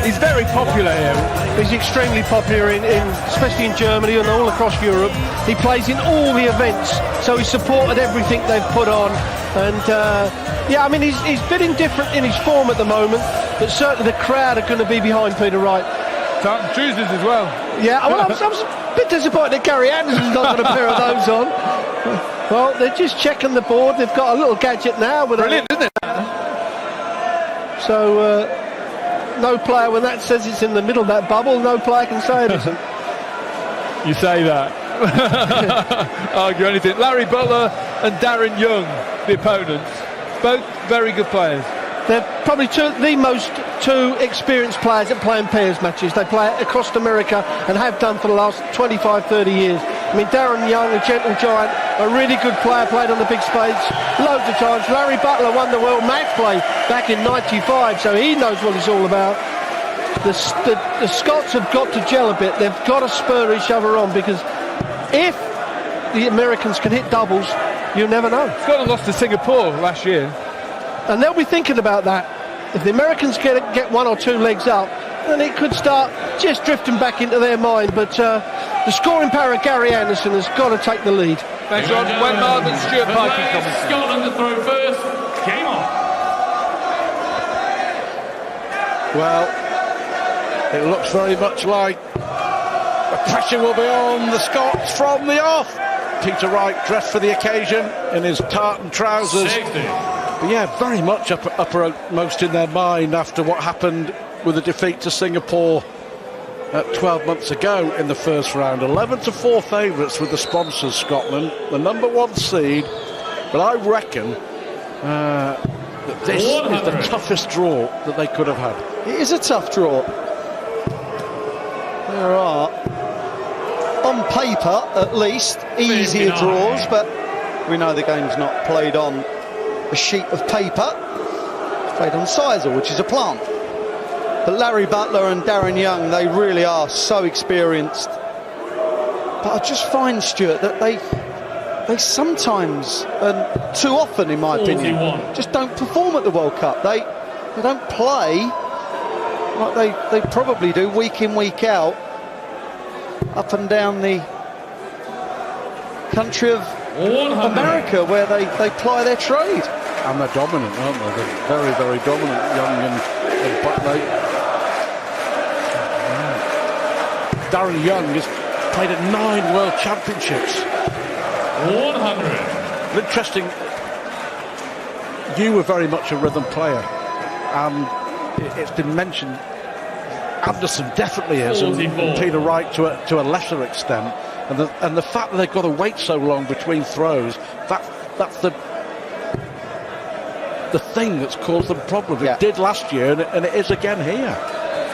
He's very popular here. He's extremely popular, especially in Germany and all across Europe. He plays in all the events, so he's supported everything they've put on. And yeah, I mean, he's bit indifferent in his form at the moment, but certainly the crowd are going to be behind Peter Wright. Tartan Trousers as well. Yeah, well, I was a bit disappointed that Gary Anderson's not got a pair of those on. Well, they're just checking the board. They've got a little gadget now. Brilliant, isn't it? So, no player, when that says it's in the middle of that bubble, no player can say it isn't. You say that. Argue anything. Larry Butler and Darin Young, the opponents. Both very good players. They're probably two experienced players at playing pairs matches. They play across America and have done for the last 25, 30 years. I mean, Darin Young, a gentle giant, a really good player, played on the big stage loads of times. Larry Butler won the world match play back in '95, so he knows what it's all about. The Scots have got to gel a bit. They've got to spur each other on, because if the Americans can hit doubles, you never know. Scotland lost to Singapore last year. And they'll be thinking about that. If the Americans get one or two legs up, then it could start just drifting back into their mind. But the scoring power of Gary Anderson has got to take the lead. Thanks, John. Wayne Marvin, Stuart Pike coming. Scotland to throw first. Game on. Well, it looks very much like the pressure will be on the Scots from the off. Peter Wright, dressed for the occasion in his tartan trousers. 60. But yeah, very much uppermost in their mind after what happened with the defeat to Singapore 12 months ago in the first round. 11-4 favourites with the sponsors, Scotland, the number one seed. But I reckon that this is the toughest draw that they could have had. It is a tough draw. There are, on paper at least, easier 59. draws, but we know the game's not played on a sheet of paper. It's played on sisal, which is a plant. But Larry Butler and Darin Young, they really are so experienced. But I just find, Stuart, that they sometimes, and too often in my opinion, just don't perform at the World Cup. They don't play like they probably do week in, week out, up and down the country of America, where they ply their trade. And they're dominant, aren't they? They're very, very dominant, Young and Butler. Darin Young has played at 9 World Championships. 100. Interesting, you were very much a rhythm player, and it's been mentioned Anderson definitely is, and Peter Wright to a lesser extent, and the fact that they've got to wait so long between throws, that's the thing that's caused them problems. It did last year, and it is again here.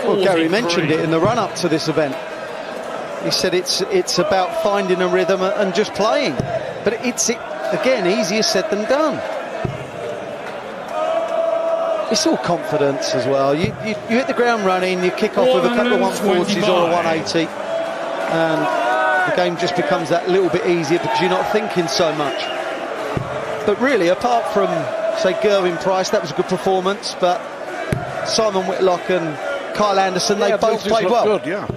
Well, Gary mentioned it in the run-up to this event. He said it's about finding a rhythm and just playing, but it's again easier said than done. It's all confidence as well. You hit the ground running, you kick off with a couple of 140s or a 180, and the game just becomes that little bit easier because you're not thinking so much. But really, apart from, say, Gerwyn Price, that was a good performance, but Simon Whitlock and Kyle Anderson, they both played well. Good, yeah.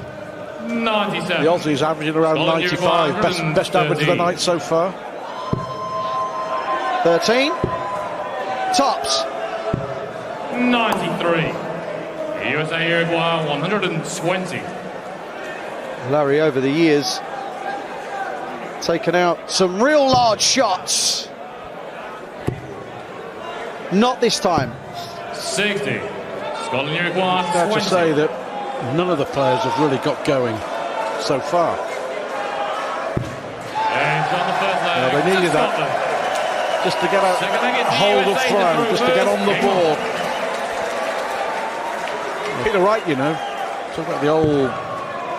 97. The Aussies averaging around 95, best average of the night so far. 13. Tops. 93. USA Uruguay 120. Larry, over the years, taken out some real large shots. Not this time. 60. Scotland Uruguay 20. Fair to say that none of the players have really got going so far. And on the first leg, they needed that just to get a hold of throw, just to get on the board. Peter Wright, you know, talk about the old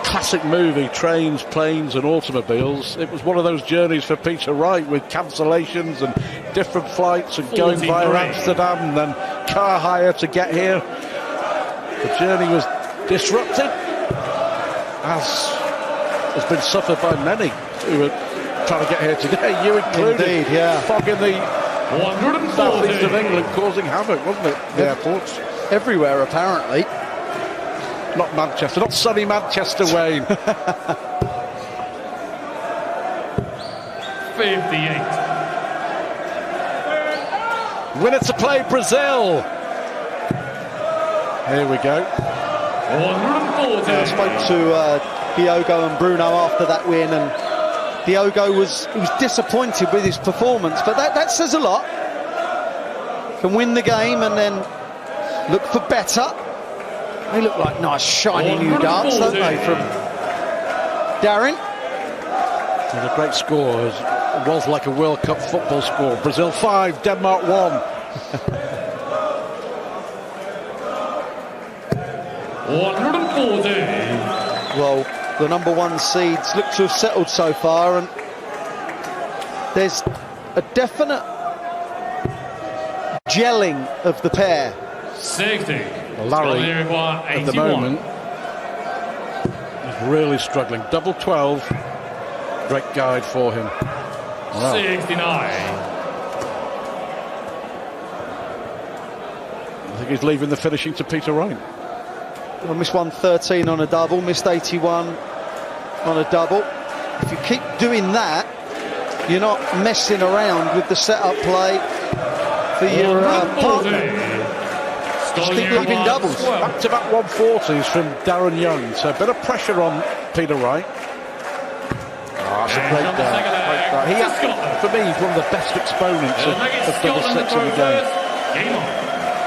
classic movie, Trains, Planes and Automobiles. It was one of those journeys for Peter Wright with cancellations and different flights and going via Amsterdam and then car hire to get here. The journey was disrupted, as has been suffered by many who are trying to get here today, you included. Indeed, yeah. Fog in the southeast of England causing havoc, wasn't it? The airports. Everywhere, apparently. Not Manchester, not sunny Manchester, Wayne. 58. Winner to play, Brazil. Here we go. 140. I spoke to Diogo and Bruno after that win, and Diogo was disappointed with his performance, but that says a lot. Can win the game and then look for better. They look like nice shiny new darts, don't they, from Darin? And a great score. It was like a World Cup football score. Brazil 5, Denmark 1. Well, the number one seeds look to have settled so far, and there's a definite gelling of the pair. 60. Larry, at the moment, is really struggling. Double 12. Great guide for him. Wow. 69. I think he's leaving the finishing to Peter Wright. I missed 113 on a double, missed 81 on a double. If you keep doing that, you're not messing around with the setup play for your partner. Just keep leaving doubles. Back-to-back 140s from Darin Young, so a bit of pressure on Peter Wright. That's a great day. He, for me, he's one of the best exponents of double six in the game.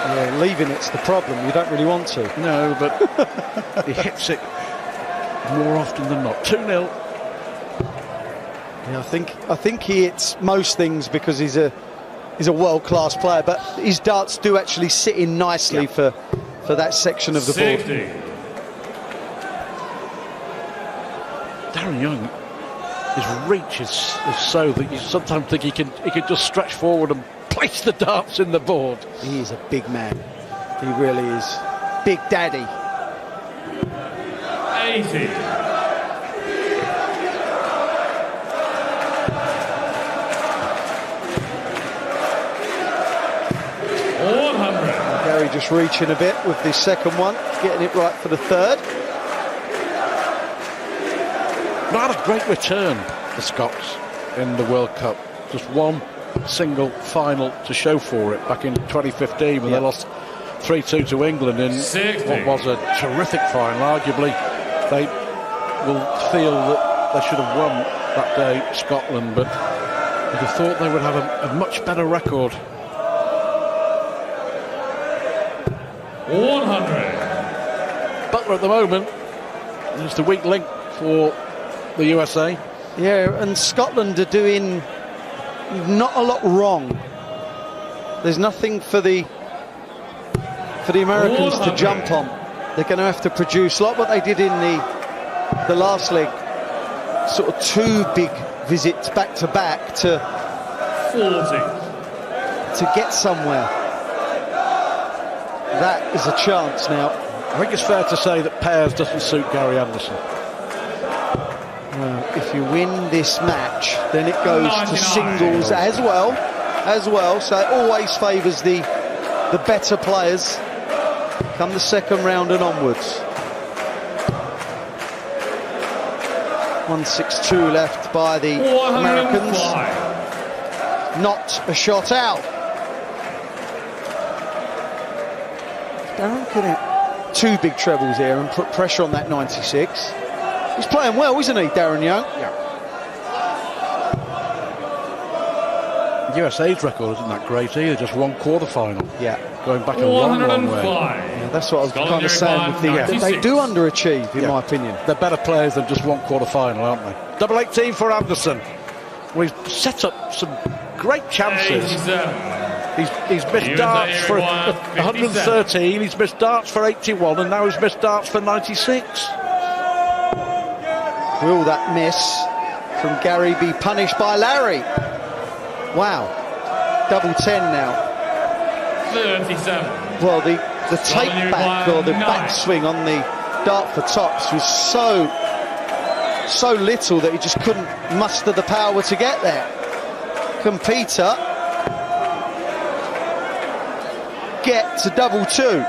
Yeah, leaving it's the problem. You don't really want to. No, but he hits it more often than not. 2-0. Yeah, I think he hits most things because he's a world-class player, but his darts do actually sit in nicely for that section of the board. Darin Young, his reach is so that you sometimes think he can just stretch forward and place the darts in the board. He is a big man. He really is. Big Daddy. 80. Gary just reaching a bit with the second one, getting it right for the third. Not a great return, the Scots, in the World Cup. Just one single final to show for it back in 2015 when they lost 3-2 to England in what was a terrific final. Arguably, they will feel that they should have won that day, Scotland, but you'd have thought they would have a much better record. 100. Butler at the moment is the weak link for the USA. Yeah, and Scotland are doing not a lot wrong. There's nothing for the Americans to jump on. They're going to have to produce like what they did in the last leg. Sort of two big visits back to back to 40. To get somewhere. That is a chance now. I think it's fair to say that pairs doesn't suit Gary Anderson. If you win this match, then it goes to singles as well. So it always favours the better players come the second round and onwards. 162 left by the Americans. Not a shot out. Darin could have two big trebles here and put pressure on that 96. He's playing well, isn't he, Darin Young? Yeah. USA's record isn't that great either, just one quarter-final. Yeah. Going back a long, long way. Yeah, that's what I was kind of saying with they do underachieve, in my opinion. They're better players than just one quarter-final, aren't they? Double 18 for Anderson. We've set up some great chances. He's missed darts for 113, he's missed darts for 81, and now he's missed darts for 96. Will that miss from Gary be punished by Larry? Wow. Double 10 now. 37. Well, the take back or the backswing on the dart for tops was so little that he just couldn't muster the power to get there. Can Peter get to double 2?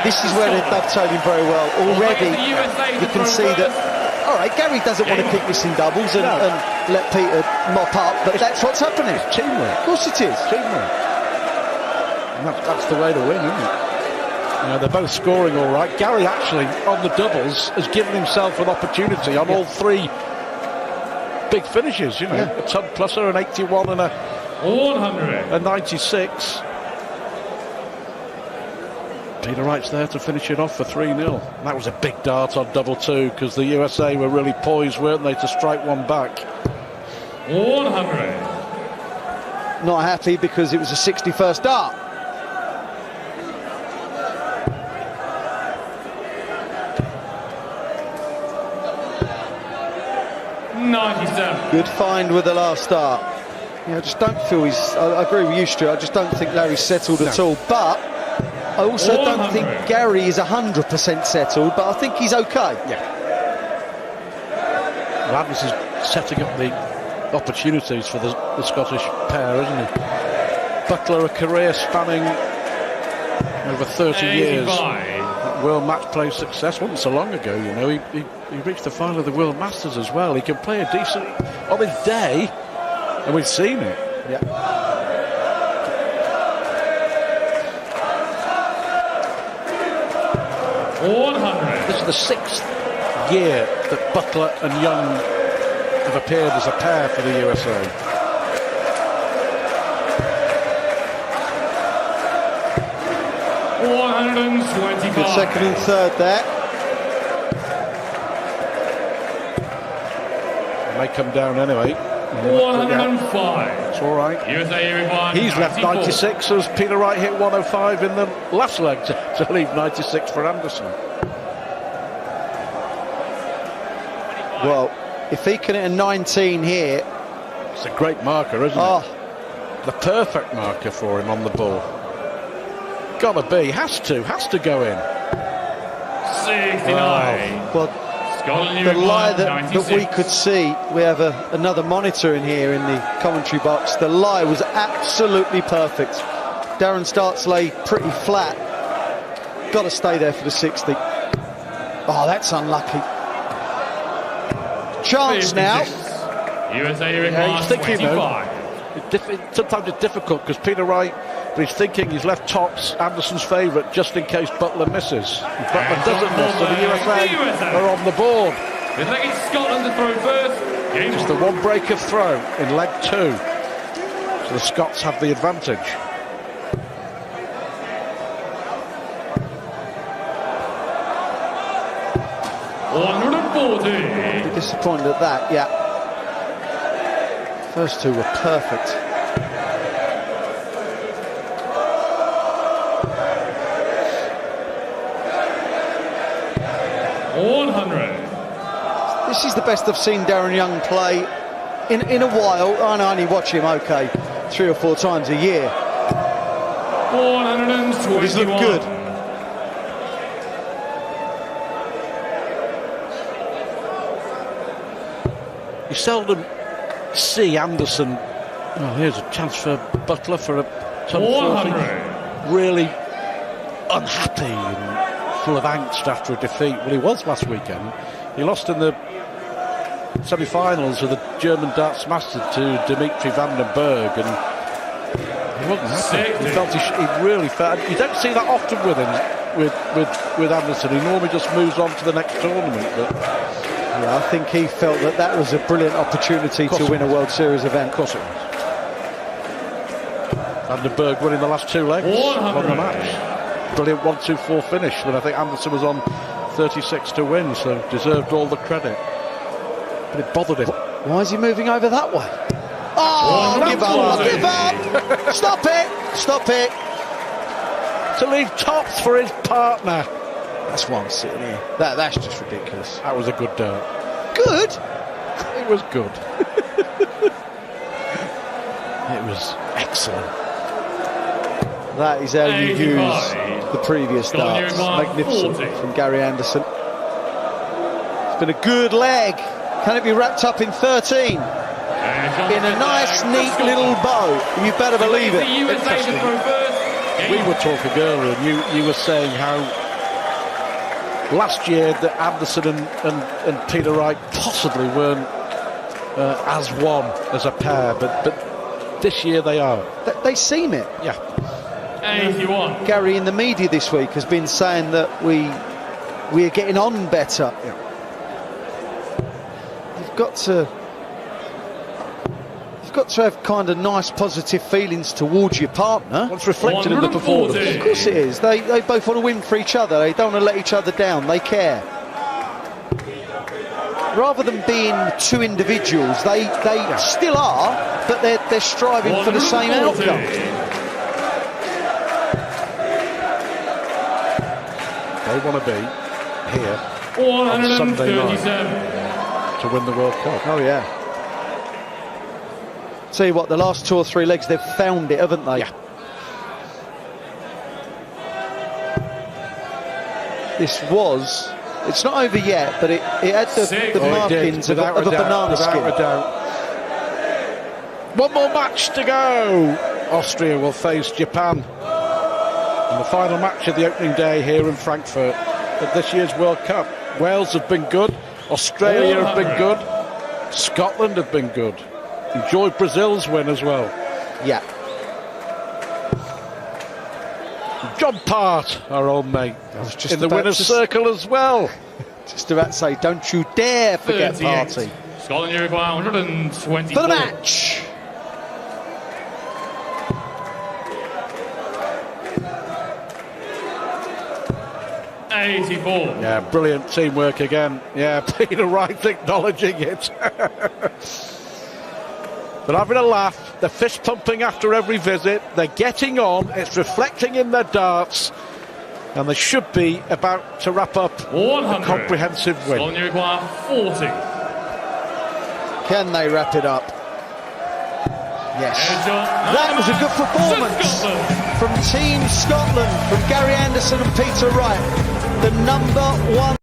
this is where they're dovetailing very well. Already, you can see that, all right, Gary doesn't want to keep this in doubles and let Peter mop up, but that's what's happening. It's teamwork. Of course it is. Teamwork. And that's the way to win, isn't it? You know, they're both scoring all right. Gary actually, on the doubles, has given himself an opportunity on all three big finishes, you know. A ton pluser, an 81 and a 100. a 96. Peter Wright's there to finish it off for 3-0. That was a big dart on double two because the USA were really poised, weren't they, to strike one back. 100. Not happy because it was a 61st dart. Good find with the last start. I just don't feel I agree with you, Stuart. I just don't think Larry's settled at all. But I also don't think Gary is 100% settled. But I think he's okay. Yeah. Landis is setting up the opportunities for the Scottish pair, isn't he? Butler, a career spanning over 30 years. World match play success wasn't so long ago, you know. He reached the final of the World Masters as well. He can play a decent on his day, and we've seen it. Yeah. This is the 6th year that Butler and Young have appeared as a pair for the USA. Good second and third there. May come down anyway. 105. It's all right. USA He's left 96 as Peter Wright hit 105 in the last leg to leave 96 for Anderson. Well, if he can hit a 19 here, it's a great marker, isn't it? The perfect marker for him on the ball. Gotta be, has to go in. 69. Well, the lie that we could see, we have another monitor in here in the commentary box. The lie was absolutely perfect. Darin starts lay pretty flat. Got to stay there for the 60. Oh, that's unlucky. Chance now. USA he's thinking, sometimes it's difficult because Peter Wright, but he's thinking he's left tops Anderson's favourite just in case Butler misses. If Butler doesn't miss, so the USA are on the board. It's like it's Scotland to throw first. Just the one break of throw in leg 2. So the Scots have the advantage. Be disappointed at that, yeah. First two were perfect. This is the best I've seen Darin Young play in a while. I only watch him, 3 or 4 times a year. 121. He's looked good. You seldom see Anderson. Oh, here's a chance for Butler for a ton 40. Really unhappy and full of angst after a defeat. Well, he was last weekend. He lost in the semi-finals of the German darts Masters to Dimitri van den Berg, and he wasn't happy. He felt he really felt. You don't see that often with him, with Anderson. He normally just moves on to the next tournament. But yeah, I think he felt that was a brilliant opportunity to win a World Series event. Of course it was. Van den Berg winning the last 2 legs on the match. Brilliant 1-2-4 finish, but I think Anderson was on 36 to win, so deserved all the credit. But it bothered him. Why is he moving over that way? Oh, give up! Stop it! To leave tops for his partner. That's why I'm sitting here. That's just ridiculous. That was a good dart. Good? It was good. It was excellent. That is how you use the previous darts. Magnificent from Gary Anderson. It's been a good leg. Can it be wrapped up in 13? In a nice, neat little bow. You better believe it. We were talking earlier, and you were saying how last year that Anderson and Peter Wright possibly weren't as one as a pair, but this year they are. They seem it. Yeah. 81. Gary in the media this week has been saying that we are getting on better. Yeah. You've got to have kind of nice positive feelings towards your partner. What's reflected in the performance? Of course it is. They both want to win for each other. They don't want to let each other down. They care. Rather than being two individuals, they still are, but they're striving for the same outcome. They want to be here on Sunday night to win the World Cup. Oh yeah. Tell you what, the last 2 or 3 legs, they've found it, haven't they? Yeah. It's not over yet, but it had the markings of a banana skin. Without a doubt. One more match to go. Austria will face Japan in the final match of the opening day here in Frankfurt at this year's World Cup. Wales have been good, Australia have been good, Scotland have been good. Enjoyed Brazil's win as well. Yeah. John Part, our old mate, was just in the winner's circle as well. Just about to say, don't you dare forget 38. Party. Scotland Uruguay 124. For the match. Yeah, brilliant teamwork again. Yeah, Peter Wright acknowledging it. They're having a laugh, they're fist pumping after every visit, they're getting on, it's reflecting in their darts, and they should be about to wrap up a comprehensive win. Scotland Uruguay 40. Can they wrap it up? Yes. That was a good performance from Team Scotland, from Gary Anderson and Peter Wright, the #1